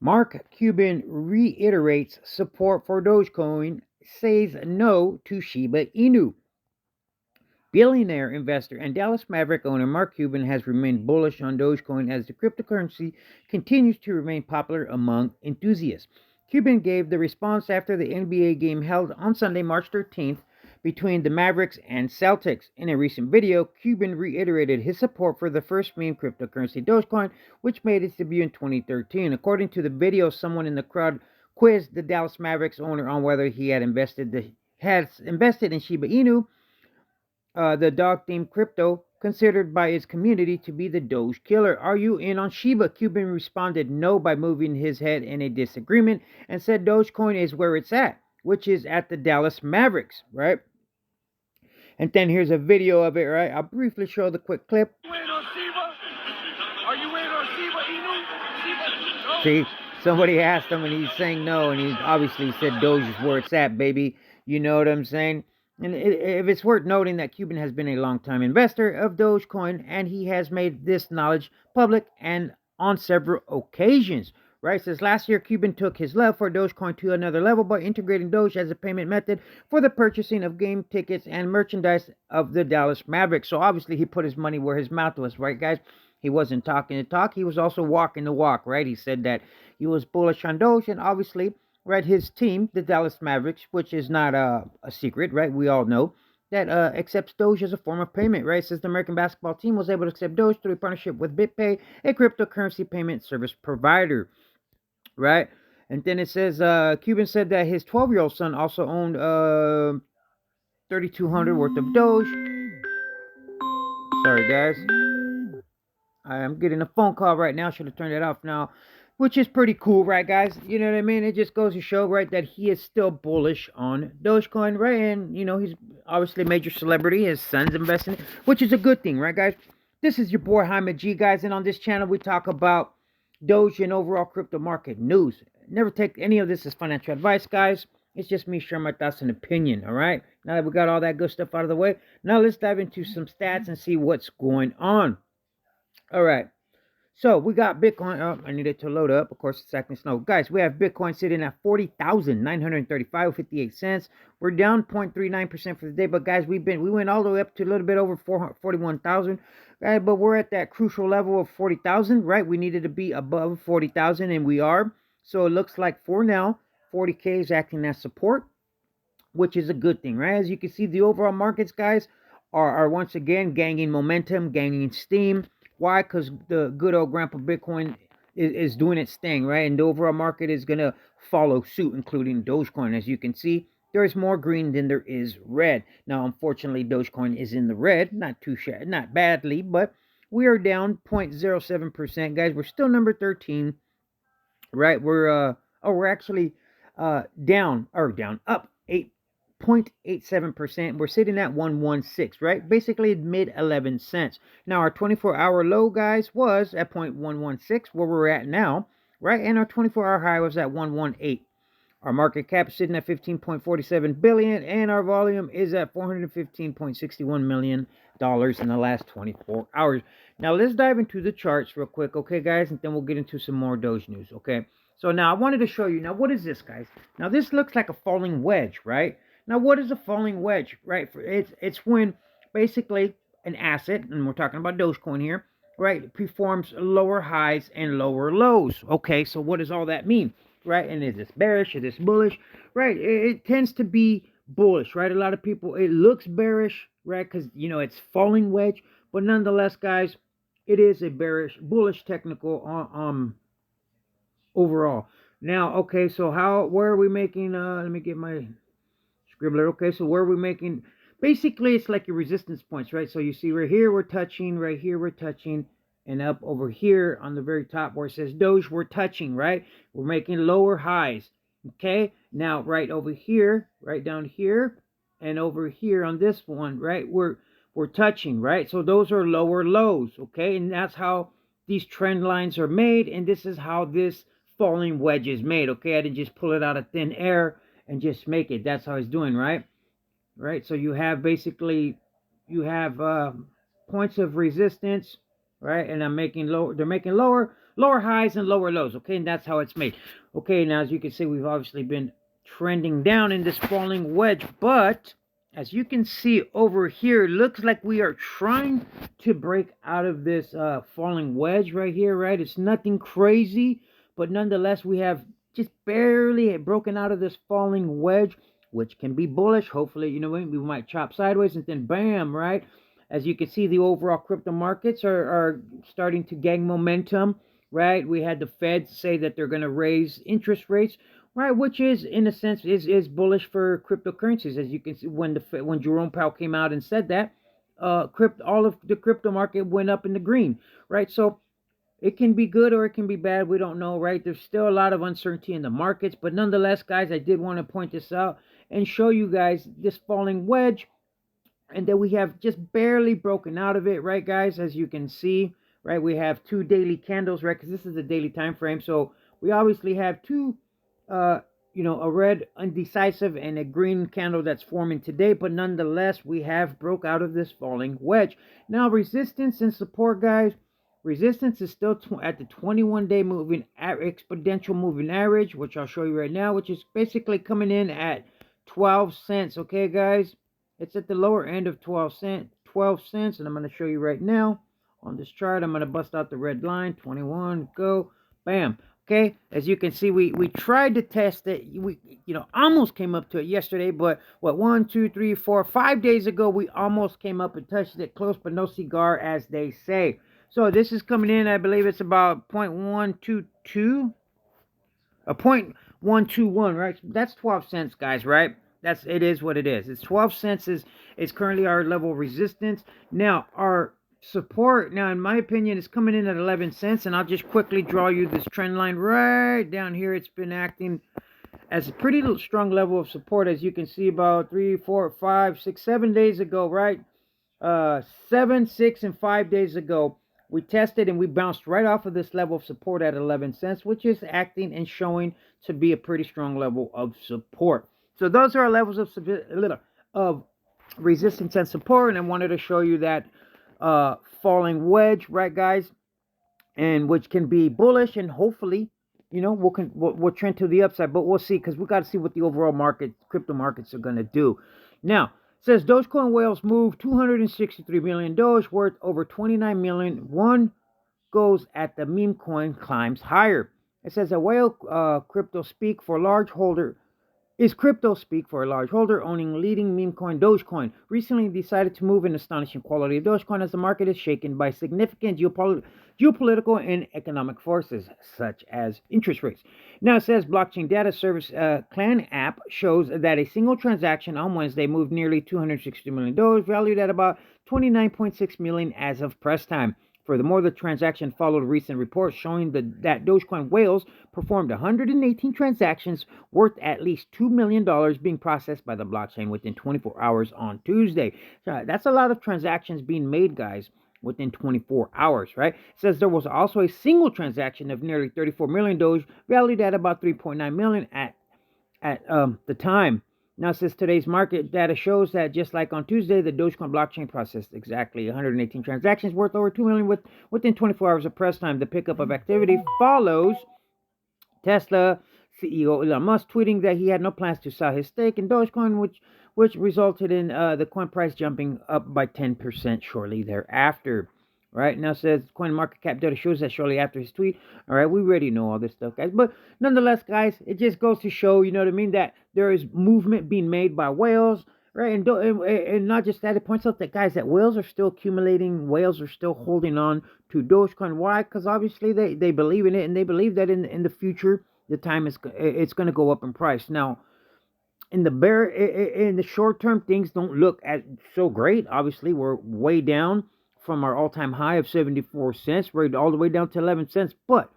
Mark Cuban reiterates support for Dogecoin, says no to Shiba Inu. Billionaire investor and Dallas Maverick owner Mark Cuban has remained bullish on Dogecoin as the cryptocurrency continues to remain popular among enthusiasts. Cuban gave the response after the NBA game held on Sunday, March 13th, between the Mavericks and Celtics. In a recent video, Cuban reiterated his support for the first meme cryptocurrency Dogecoin, which made its debut in 2013. According to the video, someone in the crowd quizzed the Dallas Mavericks owner on whether he had invested in Shiba Inu, the dog-themed crypto considered by its community to be the Doge killer. Are you in on Shiba? Cuban responded no by moving his head in a disagreement and said Dogecoin is where it's at, which is at the Dallas Mavericks, right? And then here's a video of it, right? I'll briefly show the quick clip. Are you in on Shiba Inu? See, somebody asked him and he's saying no, and he obviously said Doge is where it's at, baby. You know what I'm saying? And if it's worth noting that Cuban has been a long-time investor of Dogecoin, and he has made this knowledge public and on several occasions. Right, says last year Cuban took his love for Dogecoin to another level by integrating Doge as a payment method for the purchasing of game tickets and merchandise of the Dallas Mavericks. So obviously he put his money where his mouth was, right, guys? He wasn't talking the talk, he was also walking the walk, right? He said that he was bullish on Doge, and obviously, right, his team, the Dallas Mavericks, which is not a secret, right? We all know that accepts Doge as a form of payment, right? Says the American basketball team was able to accept Doge through a partnership with BitPay, a cryptocurrency payment service provider, right? And then it says Cuban said that his 12-year-old son also owned 3,200 worth of Doge. Sorry, guys. I'm getting a phone call right now. Should have turned it off now, which is pretty cool, right, guys? You know what I mean? It just goes to show, right, that he is still bullish on Dogecoin, right? And, you know, he's obviously a major celebrity. His son's investing, which is a good thing, right, guys? This is your boy, Jaime G, guys. And on this channel, we talk about Doge and overall crypto market news. Never take any of this as financial advice, guys. It's just me sharing my thoughts and opinion, all right? Now that we got all that good stuff out of the way, now let's dive into some stats and see what's going on. All right. So we got Bitcoin. Oh, I need it to load up. Of course, it's acting slow. Guys, we have Bitcoin sitting at 40,935.58 cents. We're down 0.39% for the day. But guys, we went all the way up to a little bit over 41,000. Guys, but we're at that crucial level of 40,000, right? We needed to be above 40,000, and we are. So it looks like for now, 40K is acting as support, which is a good thing, right? As you can see, the overall markets, guys, are once again gaining momentum, gaining steam. Why? Because the good old grandpa Bitcoin is doing its thing, right? And the overall market is going to follow suit, including Dogecoin. As you can see, there is more green than there is red. Now, unfortunately, Dogecoin is in the red. Not badly, but we are down 0.07%. Guys, we're still number 13, right? We're actually up 0.87%. We're sitting at 116, right? Basically mid 11 cents. Now our 24-hour low, guys, was at 0.116, where we're at now, right? And our 24-hour high was at 118. Our market cap is sitting at 15.47 billion, and our volume is at $415.61 million in the last 24 hours. Now let's dive into the charts real quick, okay, guys, and then we'll get into some more Doge news, okay? So now I wanted to show you. Now what is this, guys? Now this looks like a falling wedge, right? Now, what is a falling wedge, right? It's when basically an asset, and we're talking about Dogecoin here, right, performs lower highs and lower lows. Okay, so what does all that mean, right? And is this bearish? Is this bullish? Right, it tends to be bullish, right? A lot of people, it looks bearish, right, because, you know, it's falling wedge, but nonetheless, guys, it is a bullish technical overall. Now, okay, so where are we making, let me get my scribbler. Okay, so where are we making? Basically, it's like your resistance points, right? So you see right here we're touching, right here we're touching, and up over here on the very top where it says Doge, we're touching, right? We're making lower highs. Okay, now right over here, right down here, and over here on this one, right, we're touching, right? So those are lower lows, okay? And that's how these trend lines are made, and this is how this falling wedge is made, okay? I didn't just pull it out of thin air and just make it. That's how it's doing, right? Right, so you have basically, points of resistance, right? And I'm making lower, they're making lower lower highs and lower lows, okay, and that's how it's made. Okay, now as you can see, we've obviously been trending down in this falling wedge, but as you can see over here, it looks like we are trying to break out of this falling wedge right here, right? It's nothing crazy, but nonetheless, we have just barely broken out of this falling wedge, which can be bullish. Hopefully, you know, we might chop sideways and then bam, right? As you can see, the overall crypto markets are starting to gain momentum, right? We had the Fed say that they're going to raise interest rates, right? Which is, in a sense, is bullish for cryptocurrencies. As you can see, when Jerome Powell came out and said that, all of the crypto market went up in the green, right? So it can be good or it can be bad. We don't know, right? There's still a lot of uncertainty in the markets, but nonetheless, guys, I did want to point this out and show you guys this falling wedge, and then we have just barely broken out of it, right, guys? As you can see, right, we have 2 daily candles, right? Because this is a daily time frame, so we obviously have two, you know, a red undecisive and a green candle that's forming today, but nonetheless, we have broke out of this falling wedge. Now, resistance and support, guys. Resistance is still at the 21-day moving exponential moving average, which I'll show you right now, which is basically coming in at 12 cents. Okay, guys, it's at the lower end of 12 cents, and I'm going to show you right now on this chart. I'm going to bust out the red line. 21, go, bam. Okay, as you can see, we tried to test it. We, you know, almost came up to it yesterday, but what, 1, 2, 3, 4, 5 days ago, we almost came up and touched it, close but no cigar, as they say. So this is coming in, I believe it's about 0.122, a 0.121, right? That's 12 cents, guys, right? It is what it is. It's 12 cents is currently our level of resistance. Now, our support, now, in my opinion, is coming in at 11 cents, and I'll just quickly draw you this trend line right down here. It's been acting as a pretty strong level of support, as you can see, about 3, 4, 5, 6, 7 days ago, right? 7, 6, and 5 days ago, we tested and we bounced right off of this level of support at 11 cents, which is acting and showing to be a pretty strong level of support. So those are our levels of resistance and support, and I wanted to show you that falling wedge, right, guys, and which can be bullish, and hopefully, you know, we'll trend to the upside, but we'll see, because we got to see what the overall crypto markets are going to do. Now, says Dogecoin whales move 263 million Doge, worth over 29 million. One goes at the meme coin climbs higher. It says a whale crypto speak for large holder. Is crypto speak for a large holder owning leading meme coin Dogecoin recently decided to move in astonishing quality of Dogecoin as the market is shaken by significant geopolitical and economic forces, such as interest rates. Now, it says blockchain data service Clan app shows that a single transaction on Wednesday moved nearly 260 million Doge, valued at about 29.6 million as of press time. Furthermore, the transaction followed recent reports showing that Dogecoin whales performed 118 transactions worth at least $2 million being processed by the blockchain within 24 hours on Tuesday. So that's a lot of transactions being made, guys, within 24 hours, right? It says there was also a single transaction of nearly 34 million Doge, valued at about 3.9 million at the time. Now, since today's market data shows that just like on Tuesday, the Dogecoin blockchain processed exactly 118 transactions worth over 2 million within 24 hours of press time. The pickup of activity follows Tesla CEO Elon Musk tweeting that he had no plans to sell his stake in Dogecoin, which resulted in the coin price jumping up by 10% shortly thereafter. Right now, says coin market cap data shows that shortly after his tweet. All right, we already know all this stuff, guys, but nonetheless, guys, it just goes to show, you know what I mean, that there is movement being made by whales, right? And not just that, it points out that, guys, that whales are still accumulating, whales are still holding on to Dogecoin. Why? Because obviously they believe in it, and they believe that in the future it's going to go up in price. Now, in the short term, things don't look so great. Obviously, we're way down from our all-time high of 74 cents, right all the way down to 11 cents. But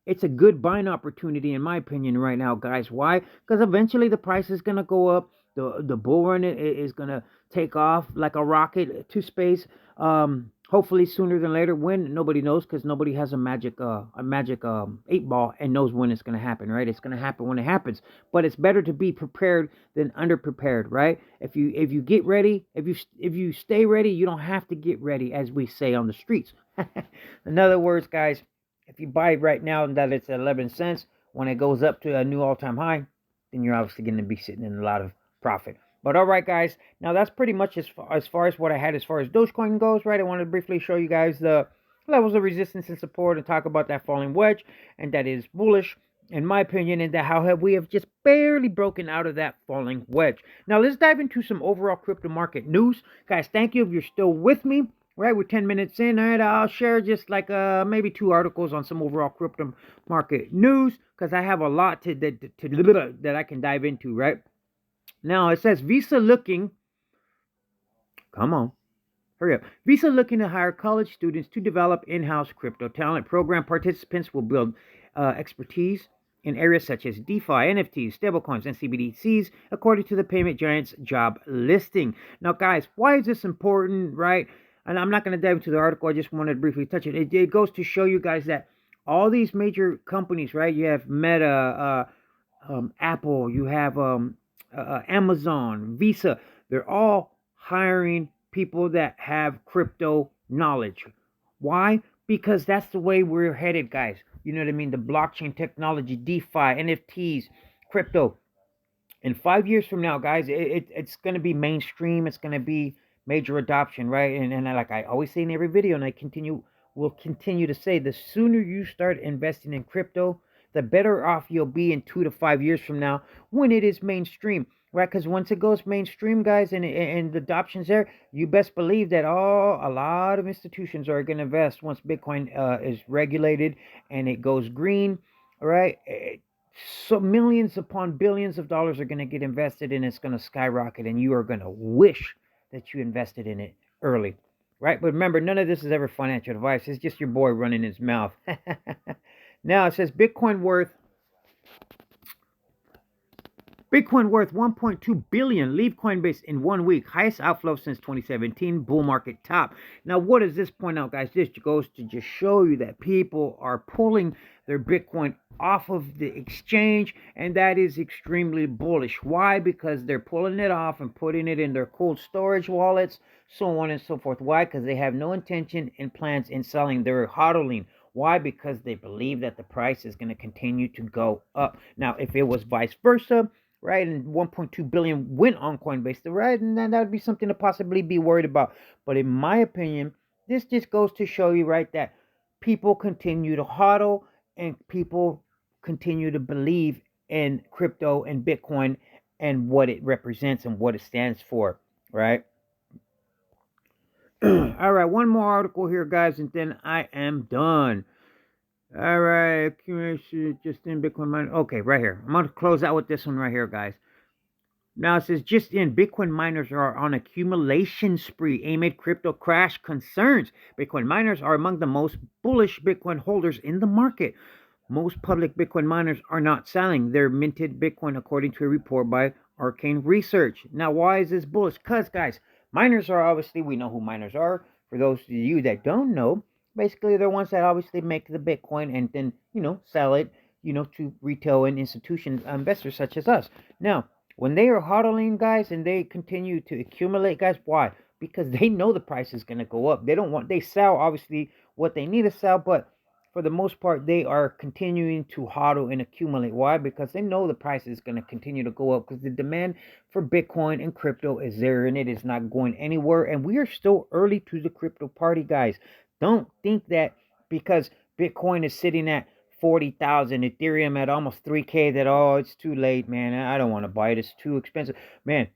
it's a good buying opportunity, in my opinion, right now, guys. Why? Because eventually the price is going to go up. The bull run is going to take off like a rocket to space. Hopefully sooner than later. When? Nobody knows, because nobody has a magic 8 ball and knows when it's going to happen, right? It's going to happen when it happens. But it's better to be prepared than underprepared, right? If you get ready, if you stay ready, you don't have to get ready, as we say on the streets. In other words, guys, If you buy right now that it's 11 cents, when it goes up to a new all-time high, then you're obviously going to be sitting in a lot of profit. But all right, guys, now that's pretty much as far as what I had as far as Dogecoin goes, right? I wanted to briefly show you guys the levels of resistance and support and talk about that falling wedge, and that is bullish, in my opinion, and that how we have just barely broken out of that falling wedge. Now, let's dive into some overall crypto market news. Guys, thank you if you're still with me. Right, we're 10 minutes in. All right, I'll share just like maybe 2 articles on some overall crypto market news because I have a lot that I can dive into. Right now, it says Visa looking. Come on, hurry up. Visa looking to hire college students to develop in-house crypto talent. Program participants will build expertise in areas such as DeFi, NFTs, stablecoins, and CBDCs, according to the payment giant's job listing. Now, guys, why is this important, right? And I'm not going to dive into the article. I just wanted to briefly touch it. It goes to show you guys that all these major companies, right? You have Meta, Apple, you have Amazon, Visa. They're all hiring people that have crypto knowledge. Why? Because that's the way we're headed, guys. You know what I mean? The blockchain technology, DeFi, NFTs, crypto. In 5 years from now, guys, it's going to be mainstream. It's going to be major adoption, right? And like I always say in every video, and will continue to say, the sooner you start investing in crypto, the better off you'll be in 2 to 5 years from now when it is mainstream, right? Because once it goes mainstream, guys, and the adoption's there, you best believe that a lot of institutions are going to invest once Bitcoin is regulated and it goes green, right? So millions upon billions of dollars are going to get invested and it's going to skyrocket, and you are going to wish that you invested in it early, right? But remember, none of this is ever financial advice. It's just your boy running his mouth. Now it says Bitcoin worth 1.2 billion leave Coinbase in 1 week, highest outflow since 2017, bull market top. Now, what does this point out, guys? This goes to just show you that people are pulling their Bitcoin off of the exchange, and that is extremely bullish. Why? Because they're pulling it off and putting it in their cold storage wallets, so on and so forth. Why? Because they have no intention and plans in selling. They're hodling. Why? Because they believe that the price is going to continue to go up. Now, if it was vice versa, right, and 1.2 billion went on Coinbase, right, and then that would be something to possibly be worried about. But in my opinion, this just goes to show you, right, that people continue to hodl and people continue to believe in crypto and Bitcoin and what it represents and what it stands for, right? All right, one more article here, guys, and then I am done. All right, accumulation just in Bitcoin miner. Okay, right here. I'm going to close out with this one right here, guys. Now it says, just in, Bitcoin miners are on accumulation spree amid crypto crash concerns. Bitcoin miners are among the most bullish Bitcoin holders in the market. Most public Bitcoin miners are not selling their minted Bitcoin, according to a report by AKING Research. Now, why is this bullish? Because, guys, miners are obviously, we know who miners are. For those of you that don't know, basically they're ones that obviously make the Bitcoin and then, sell it, to retail and institution investors such as us. Now, when they are hodling, guys, and they continue to accumulate, guys, why? Because they know the price is going to go up. They sell, obviously, what they need to sell, but for the most part, they are continuing to hodl and accumulate. Why? Because they know the price is going to continue to go up because the demand for Bitcoin and crypto is there and it is not going anywhere. And we are still early to the crypto party, guys. Don't think that because Bitcoin is sitting at 40,000, Ethereum at almost 3K, that, oh, it's too late, man. I don't want to buy it. It's too expensive. Man,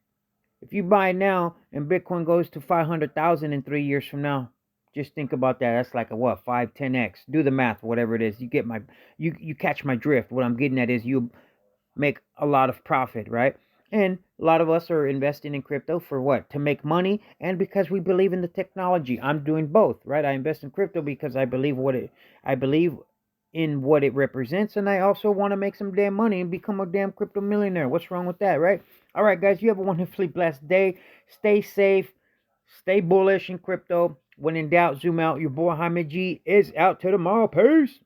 if you buy now and Bitcoin goes to 500,000 in 3 years from now, just think about that. That's like a what, 5, 10x. Do the math, whatever it is. You catch my drift. What I'm getting at is you make a lot of profit, right? And a lot of us are investing in crypto for what? To make money and because we believe in the technology. I'm doing both, right? I invest in crypto because I believe in what it represents, and I also want to make some damn money and become a damn crypto millionaire. What's wrong with that, right? All right, guys, you have a wonderfully blessed day. Stay safe. Stay bullish in crypto. When in doubt, zoom out. Your boy Jaime G is out till tomorrow. Peace.